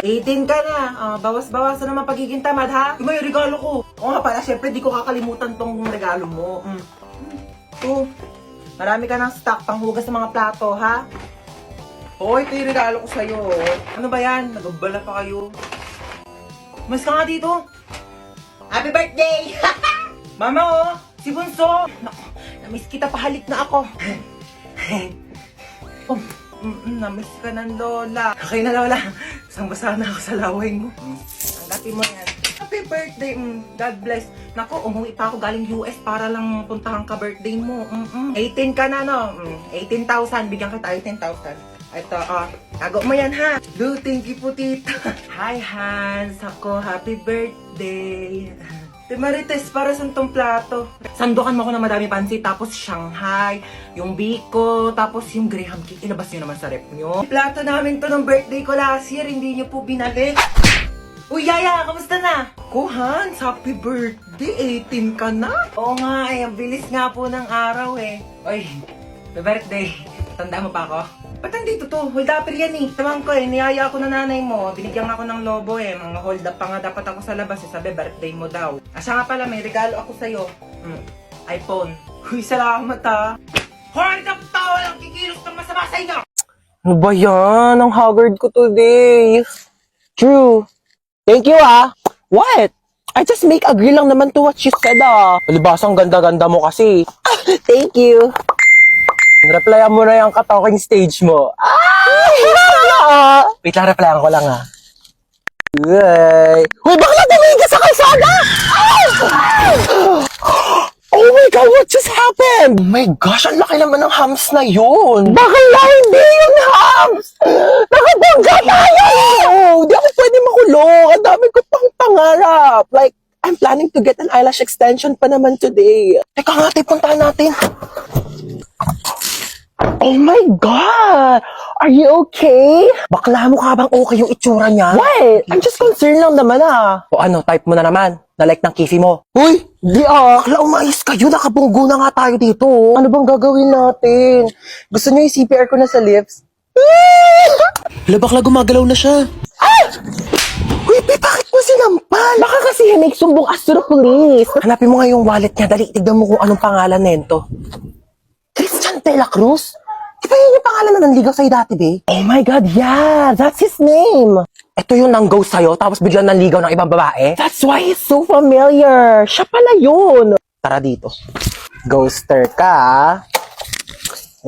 18 ka na. Bawas-bawasan naman pagiging tamad, ha? May regalo ko. Oo nga pala, syempre di ko kakalimutan tong regalo mo. Ito. Marami ka ng stock panghugas ng mga plato, ha? Oo, ito yung regalo ko sa'yo. Ano ba yan? Nagabala pa kayo. Mas ka nga dito. Happy birthday! Mama, oh! Si Bunso! Naku, namiss kita, pahalik na ako. Oh, namiss ka ng lola. Okay na, lola. Isang-basa na ako sa laway mo. Tanggapin mo yan. Happy birthday! God bless. Naku, umuwi pa ako galing US para lang puntahan ka birthday mo. 18 ka na, no? 18,000. Bigyan kita 18,000. Ito, tago mo yan, ha? Do, thank you po, tita. Hi, Hans. Ako, happy birthday. Te Marites, para sa tong plato. Sandukan mo ko ng madami pansit, tapos Shanghai, yung biko, tapos yung graham cake. Ilabas nyo naman sa rep nyo. Plato namin to ng birthday ko last year, hindi nyo po binalik. Uy, Yaya, kamusta na? Ko, Hans, happy birthday, 18 ka na. Oo nga, ang bilis nga po ng araw eh. Uy, happy birthday. Tanda mo pa ako? Ba't nandito to? Hold up yan eh. Tamang ko eh, niyaya ako ng nanay mo. Binigyan ako ng lobo eh. Mga hold up pa nga dapat ako sa labas eh. Sabi, birthday mo daw. Siya nga pala, may regalo ako sa'yo. iPhone. Uy, salamat ha. Hold up tao! Walang kikilos ng masama sa inyo! Ano ba yan? Ang haggard ko today. True. Thank you What? I just make agree lang naman to what you said Palibasang ganda-ganda mo kasi. Thank you. Replyan mo na yung ka-talking stage mo. Wait lang, replyan ko lang Uy, bakla tumigil sa kalsada! Oh my God, what just happened? Oh my gosh, ang laki naman ng hams na yun. Bakla, hindi yung hams! Nakabangga tayo! Di ako pwede makulong. Ang dami ko pang pangarap. Like, I'm planning to get an eyelash extension pa naman today. Teka nga, puntahan natin. Oh my God! Are you okay? Bakla mo ka bang okay yung itsura niya? What? I'm just concerned lang naman O ano, type mo na naman. Na-like ng kisi mo. Uy! Di Bakla, umayos kayo. Nakabunggo na nga tayo dito. Ano bang gagawin natin? Gusto niyo yung CPR ko na sa lips? Hala, bakla, gumagalaw na siya. Uy, bakit mo sinampal? Baka kasi hinig sumbong astro police. Hanapin mo nga yung wallet niya. Dali, tignan mo kung anong pangalan nento. Christian De La Cruz? Di ba yun yung pangalan na nanligaw sa'yo dati, be? Oh my God, yeah! That's his name! Ito yung nang-ghost sa'yo, tapos biglang nanligaw ng ibang babae? That's why he's so familiar! Siya pala yun! Tara dito. Ghoster ka,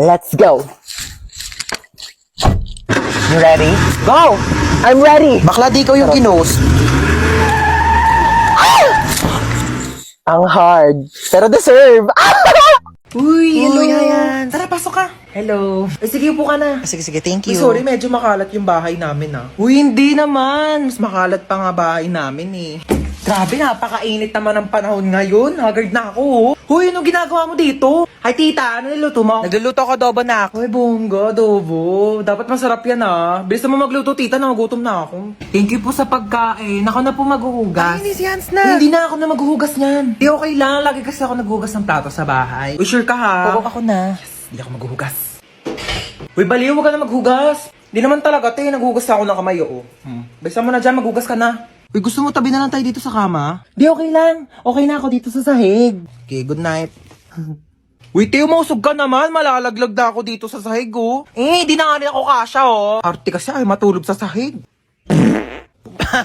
Let's go! You ready? Go! I'm ready! Bakla, di ko yung ginost. Ang hard, pero deserve! Uy, hello yan. Tara, pasok ka. Hello. Sige, upo ka na. Sige, thank Uy, sorry, medyo makalat yung bahay namin Uy, hindi naman. Mas makalat pa nga bahay namin eh. Grabe, napakainit naman ng panahon ngayon. Haggard na ako. Uy, anong ginagawa mo dito? Hi, tita. Ano niluto mo? Nagluluto ko adobo na ako. Uy, bongga, adobo. Dapat masarap yan Bilis mo magluto, tita. Nagugutom na ako. Thank you po sa pagkain. Ako na po maghuhugas. Ay, hindi si Hans na. Hindi na ako na maghuhugas niyan. Di okay lang. Lagi kasi ako naghuhugas ng plato sa bahay. Uy, sure ka ha? Oo, ako na. Hindi ako maghuhugas. Uy, baliw, huwag ka na maghugas. Hindi naman talaga, naghuhugas ako ng kamay, Bisa mo na dyan, maghugas ka na. Uy, gusto mo tabi na lang tayo dito sa kama? Di, okay lang. Okay na ako dito sa sahig. Okay, good night. Uy, Teo, mausog ka naman. Malalaglag na ako dito sa sahig, di na nga rin ako kasya, Arte kasi ay matulog sa sahig.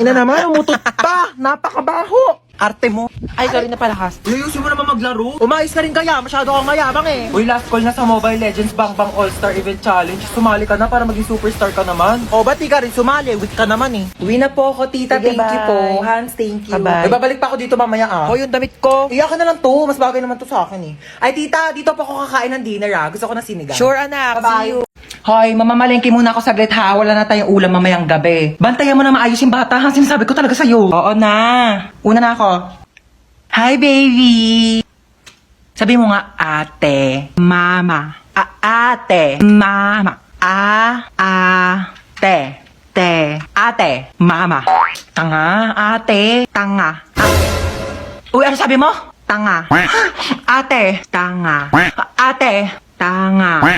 Ina naman, umutot pa. Napakabaho. Arte mo. Ay, sorry na palakas. Uy, ayusin mo naman maglaro. Umayos ka rin kaya. Masyado kang mayabang Uy, last call na sa Mobile Legends Bang Bang All-Star Event Challenge. Sumali ka na para maging superstar ka naman. Ba't di ka rin sumali? Weak ka naman Uwi na po ako, tita. Sige, thank you bye. po. Hans, thank you. Bye-bye. Babalik pa ako dito mamaya Yung damit ko. Iyakan na lang to. Mas bagay naman to sa akin Ay, tita, dito po ako kakain ng dinner Gusto ko na sinigang. Sure, anak. Bye-bye. See you. Hoy, mamamalengke muna ako saglit ha. Wala na tayong ulam mamayang gabi. Bantayan mo na maayos yung bata. Sinasabi ko talaga sa'yo. Oo na. Una na ako. Hi, baby! Sabi mo nga, ate, mama. Ate, mama. Ate, ate, mama. Tanga, ate, tanga. Uy, ano sabi mo? Tanga. Ate, tanga. Ate, tanga. Ay,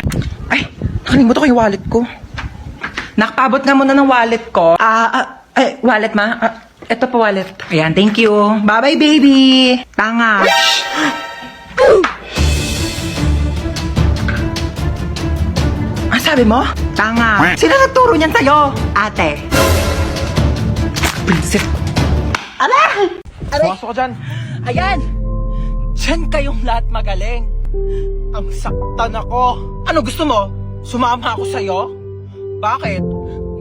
Nakalimutan ko yung wallet ko. Nakapabot nga muna ng wallet ko. Wallet ma? Ito pa wallet. Ayan, thank you. Bye-bye, baby. Tanga. Ang sabi mo? Tanga. Sino nagturo niyan sa'yo? Ate. Prinsip. Aray! Pumasok ka dyan. Ayan! Diyan kayong lahat magaling. Ang saktan ako. Ano gusto mo? Sumama ako sa'yo? Bakit?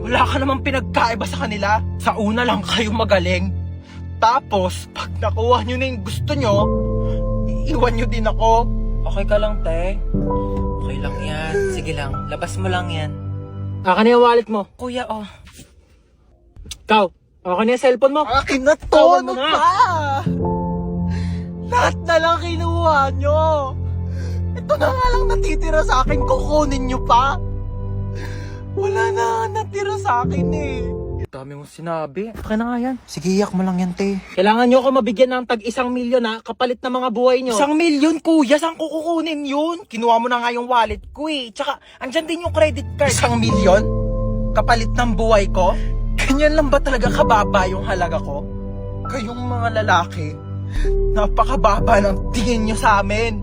Wala ka namang pinagkaiba sa kanila. Sa una lang kayo magaling. Tapos, pag nakuha nyo na yung gusto nyo, iwan nyo din ako. Okay ka lang, te? Okay lang yan. Sige lang, labas mo lang yan. Akin na yung wallet mo. Kuya, oh. Ikaw, akin na yung cellphone mo. Akin na to! Tawan mo Ano na. ba? Lahat na lang kinuha nyo. Ito na nga lang natitira sa akin, kukunin nyo pa. Wala na natira sa akin eh. Dami mong sinabi. Akin na nga yan. Sige, iyak mo lang yan, te. Kailangan nyo ako mabigyan ng tag 1 milyon ha, kapalit na mga buhay nyo. 1 milyon kuya, saan ko kukunin yun? Kinuha mo na nga yung wallet ko eh. Tsaka, andyan din yung credit card. 1 milyon? Kapalit ng buhay ko? Ganyan lang ba talaga kababa yung halaga ko? Kayong mga lalaki, napakababa ng tingin nyo sa amin.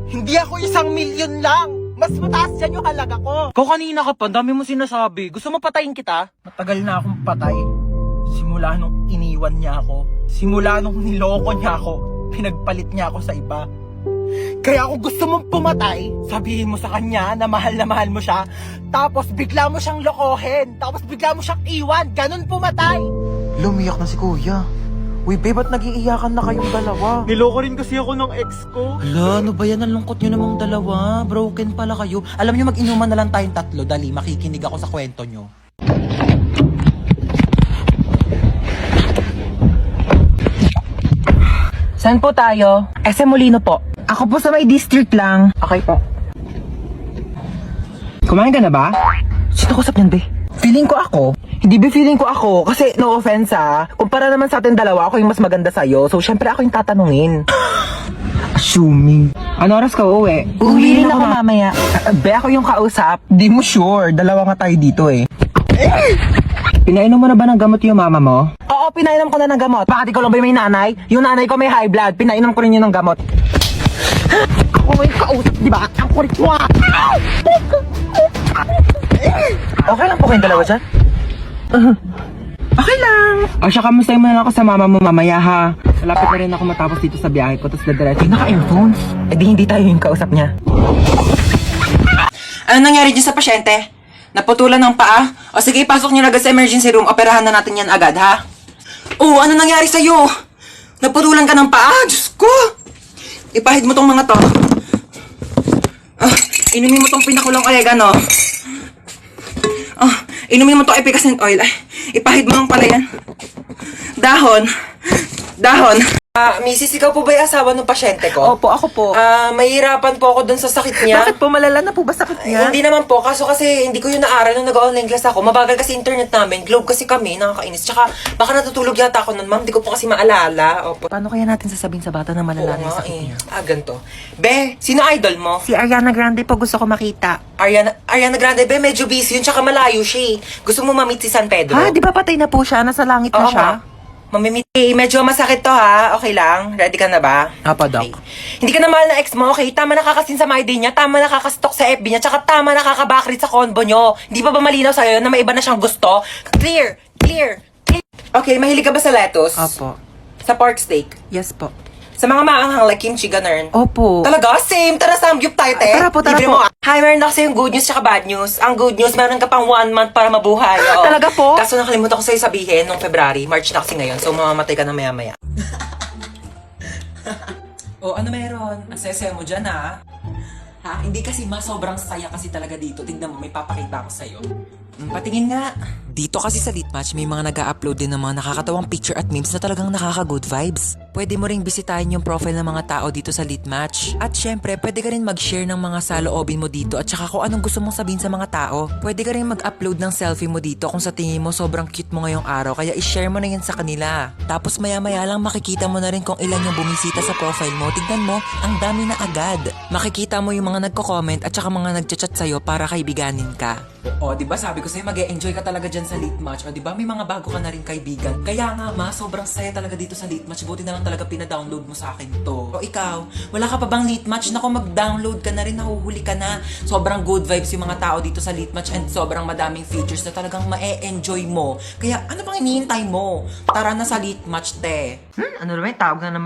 Hindi ako 1 milyon lang. Mas mataas yan yung halaga ko. Ikaw kanina ka pa, dami mo sinasabi. Gusto mo patayin kita? Matagal na akong patay. Simula nung iniwan niya ako. Simula nung niloko niya ako. Pinagpalit niya ako sa iba. Kaya kung gusto mong pumatay, sabihin mo sa kanya na mahal mo siya. Tapos bigla mo siyang lokohin. Tapos bigla mo siyang iwan. Ganon pumatay. Lumiyak na si kuya. Uy, babe, ba't nag-iiyakan na kayong dalawa? Niloko rin kasi ako ng ex ko. Hala, ano ba yan? Ang lungkot nyo namang dalawa. Broken pala kayo. Alam nyo, mag-inuman na lang tayong tatlo. Dali, makikinig ako sa kwento nyo. Saan po tayo? SM Molino po. Ako po sa may district lang. Okay po. Kumain ka na ba? Sino ko sa be? Feeling ko ako. Hindi ba feeling ko ako? Kasi no offense kumpara naman sa atin dalawa, ako yung mas maganda sa'yo. So syempre ako yung tatanungin. Assuming. Ano oras ka uuwi? Uuwi rin ako mamaya. Be, ako yung kausap. Di mo sure. Dalawa nga tayo dito eh. Pinainom mo na ba ng gamot yung mama mo? Oo, pinainom ko na ng gamot. Bakit ikaw lang ba may nanay? Yung nanay ko may high blood. Pinainom ko rin yun ng gamot. Ako yung kausap, di ba? Ang kulit mo Okay lang po kayong dalawa dyan? Okay lang. O siya, kamusta mo na ako sa mama mo mamaya ha? Malapit na rin ako matapos dito sa biyahe ko, tapos dadiretso. Naka-earphones? Eh di hindi tayo yung kausap niya. Ano nangyari dyan sa pasyente? Naputulan ng paa? O sige, ipasok niyo na agad sa emergency room. Operahan na natin yan agad, ha? Oo, ano nangyari sa'yo? Naputulan ka ng paa? Diyos ko! Ipahid mo tong mga to. Inumin mo tong pinakulang oregano. Inumin mo tong efficacent oil. Ay, ipahid mo lang pala yan. Dahon. Mrs., ikaw po ba yung asawa ng pasyente ko? Opo, ako po. Mahirapan po ako dun sa sakit niya. Bakit po malala na po ba sakit niya? Hindi naman po, kaso kasi hindi ko yun naaral nung nag-online class ako. Mabagal kasi internet namin, globe kasi kami, nakakainis. Tsaka baka natutulog yata ako nun, ma'am, hindi ko po kasi maalala. Opo. Paano kaya natin sasabihin sa bata na malala na yung sakit niya? Ganito. Be, sino idol mo? Si Ariana Grande po gusto ko makita. Ariana Grande, be, medyo busy yun, tsaka malayo siya eh. Gusto mo ma-meet si San Pedro? Ha? Di ba patay na po siya? Nasa langit na Oo siya? nga. Mamimit. Medyo masakit to ha. Okay lang? Ready ka na ba? Apa, Doc? Okay. Hindi ka na mahal na ex mo, okay? Tama nakakasin sa my day niya, tama nakakastalk sa FB niya, tsaka tama nakakabakrit sa convo nyo. Hindi pa ba malinaw sa'yo na may iba na siyang gusto? Clear! Okay, mahilig ka ba sa lettuce? Opo. Sa pork steak? Yes po. Sa mga maanghang like kimchi, ganun? Opo. Talaga? Same! Tara, samgyup tayo, te! Tara po. Libre mo. Hi, meron ako sa'yo yung good news tsaka bad news. Ang good news, meron ka pang 1 month para mabuhay. Oo. Talaga po? Kaso nakalimutan ko sa'yo sabihin nung February, March na kasi ngayon, so mamamatay ka na maya-maya. Ano meron? Ang saya-saya mo dyan, ha? Ha? Hindi kasi sobrang saya kasi talaga dito. Tignan mo, may papakita ako sa'yo. Patingin nga. Dito kasi sa Litmatch, may mga nag-upload din ng mga nakakatawang picture at memes na talagang nakaka-good vibes. pwede mo ring bisitahin yung profile ng mga tao dito sa Litmatch. At syempre, pwede ka rin mag-share ng mga saloobin mo dito at saka kung anong gusto mong sabihin sa mga tao. Pwede ka rin mag-upload ng selfie mo dito kung sa tingin mo sobrang cute mo ngayong araw, kaya i-share mo na yan sa kanila. Tapos maya-maya lang makikita mo na rin kung ilan yung bumisita sa profile mo. Tignan mo, ang dami na agad. Makikita mo yung mga nagko-comment at saka mga nagchat-chat sa'yo para kaibiganin ka. O, di ba sabi ko sa'yo, mag-e-enjoy ka talaga dyan sa Litmatch. O, di ba may mga bago ka na rin kaibigan. Kaya nga ma, sobrang saya talaga dito sa Litmatch. Buti na lang talaga pina-download mo sa akin to. O ikaw, wala ka pa bang Litmatch? Naku, mag-download ka na rin, nahuhuli ka na. Sobrang good vibes yung mga tao dito sa Litmatch and sobrang madaming features na talagang ma-e-enjoy mo. Kaya ano pang hinihintay mo? Tara na sa Litmatch, te. Ano naman?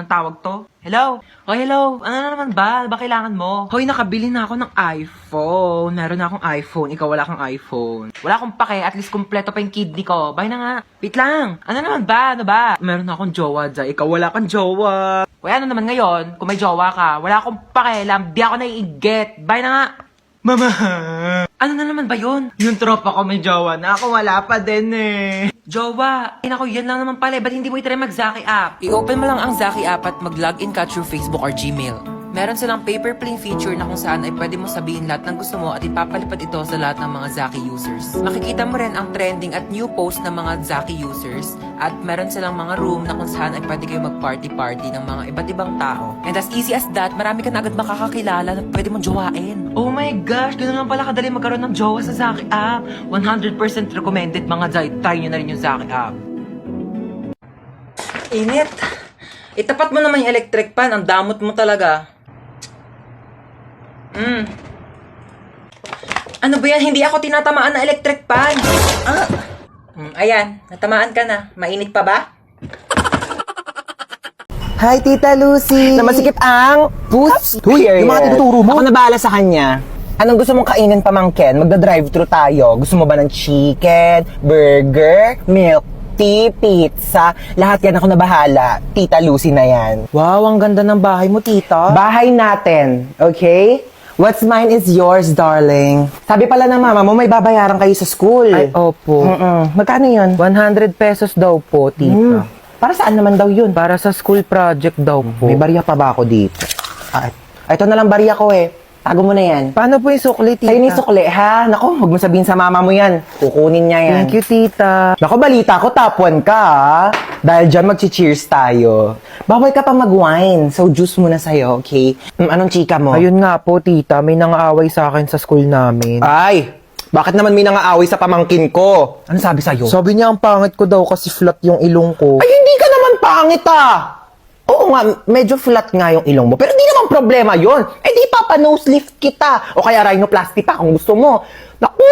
Tawag to. Hello? Oh, hello. Ano na naman ba? Ba kailangan mo? Hoy, nakabili na ako ng iPhone. Meron na akong iPhone. Ikaw wala kang iPhone. Wala akong pake. At least kumpleto pa yung kidney ko. Bye na nga. Wait lang. Ano naman ba? Ano ba? Meron na akong jowa dyan. Ikaw wala kang jowa. Uy, ano naman ngayon? Kung may jowa ka, wala akong pakialam. Di ako naiigit. Bye na nga. Mama! Ano na naman ba yun? Yung tropa ko may jowa na ako wala pa din eh. Jowa! Ako, yan lang naman pala. Ba't hindi mo itry mag-Zaki app? I-open mo lang ang Zaki app at mag-login ka through Facebook or Gmail. Meron silang paper plane feature na kung saan ay pwede mo sabihin lahat ng gusto mo at ipapalipad ito sa lahat ng mga Zaki users. Makikita mo rin ang trending at new post ng mga Zaki users at meron silang mga room na kung saan ay pwede kayo mag-party-party ng mga iba't ibang tao. And as easy as that, marami ka na agad makakakilala na pwede mong jowain. Oh my gosh! Ganun lang pala kadali magkaroon ng jowa sa Zaki app. 100% recommended mga Zay. Try nyo na rin yung Zaki app. Init! Itapat mo naman yung electric fan, ang damot mo talaga. Ano ba yan? Hindi ako tinatamaan ng electric fan. Ayan, natamaan ka na. Mainit pa ba? Hi, Tita Lucy! Namasikip ang puss. Yung mga tinuturo mo. Ako na bahala sa kanya. Anong gusto mong kainin, pamangkin? Magda-drive-thru tayo. Gusto mo ba ng chicken, burger, milk tea, pizza? Lahat yan ako na bahala. Tita Lucy na yan. Wow, ang ganda ng bahay mo, tita. Bahay natin, okay? What's mine is yours, darling. Sabi pala ng mama mo, may babayaran kayo sa school. Ay, opo. Magkano yun? 100 pesos daw po, tita. Para saan naman daw yun? Para sa school project daw po. May barya pa ba ako dito? Ito na lang barya ko eh. Tago mo na yan. Paano po yung sukli, tita? Sa'yo ni sukli, ha? Naku, huwag mo sabihin sa mama mo yan. Kukunin niya yan. Thank you, tita. Naku, balita ko, top 1 ka, ha? Dahil dyan, mag-cheers tayo. Bawal ka pa mag-wine, so juice muna sa'yo, okay? Anong chika mo? Ayun nga po, tita. May nangaaway sa akin sa school namin. Ay! Bakit naman may nangaaway sa pamangkin ko? Ano sabi sa'yo? Sabi niya ang pangit ko daw kasi flat yung ilong ko. Ay, hindi ka naman pangit, ah! Oo nga, medyo flat nga yung ilong mo. Pero di naman problema yon. Eh di papa-nose lift kita. O kaya rhinoplasty pa kung gusto mo. Naku!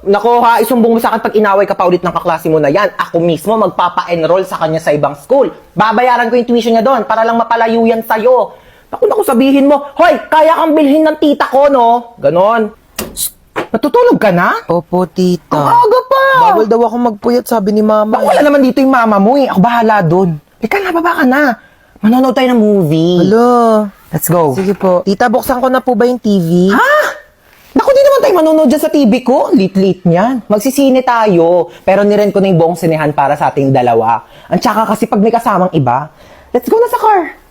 Naku ha, isumbong mo sa akin pag inaway ka pa ulit ng kaklase mo na yan. Ako mismo magpapa-enroll sa kanya sa ibang school. Babayaran ko yung tuition niya doon para lang mapalayo yan sa'yo. Naku, sabihin mo, hoy, kaya kang bilhin ng tita ko, no? Ganon. Shh, natutulog ka na? Opo, tita. Ang aga pa! Bawal daw ako magpuyat, sabi ni mama. Wala naman dito yung mama mo eh. Ako bahala doon. Ika na, baba ka na. Manonood tayo ng movie. Hello. Let's go. Sige po. Tita, buksan ko na po ba yung TV? Ha? Naku, di naman tayo manonood dyan sa TV ko. Lit-lit niyan. Magsisine tayo. Pero nirent ko na yung buong sinehan para sa ating dalawa. Ang tsaka kasi pag may kasamang iba, let's go na sa car.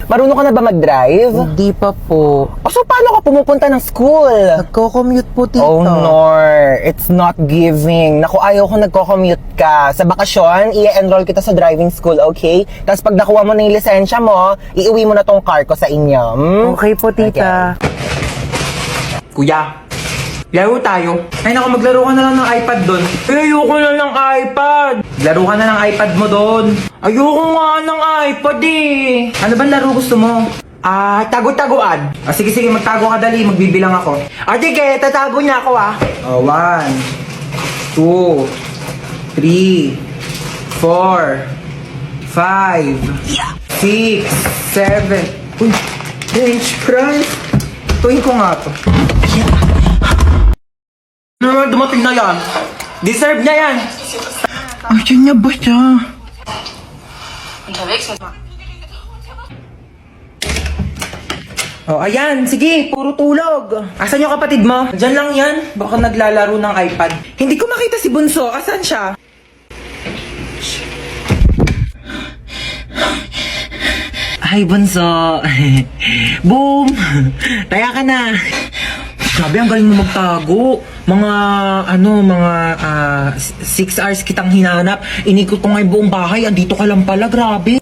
Marunong ka na ba mag-drive? Hindi pa po. O so, paano ka pumupunta ng school? Nagko-commute po, tita. Oh, Nor. It's not giving. Naku, ayaw ko nagko-commute ka. Sa bakasyon, i-enroll kita sa driving school, okay? Tapos pag nakuha mo na yung lisensya mo, iuwi mo na tong car ko sa inyo. Okay po, tita. Kuya, laro tayo. Ay naku, maglaro ka na lang ng iPad doon. Ayoko na ng iPad. Laro ka na ng iPad mo doon. Ayoko nga ng iPad eh. Ano bang laro gusto mo? Tago-taguan. Sige, magtago ka dali. Magbibilang ako. Sige, tatago niya ako ah. 1, 2, 3, 4, 5, 6, 7. Uy, French fries. Tuwin ko nga to. Ano dumating na yan? Deserve niya yan. Ayun niya ba siya? Oh, ayan. Sige, puro tulog. Asan yung kapatid mo? Diyan lang yan. Baka naglalaro ng iPad. Hindi ko makita si Bunso. Asan siya? Hi, bunso. Boom! Taya ka na. Grabe, ang galing mo magtago. Mga 6 hours kitang hinanap. Inikot ko nga yung buong bahay. Andito ka lang pala, grabe.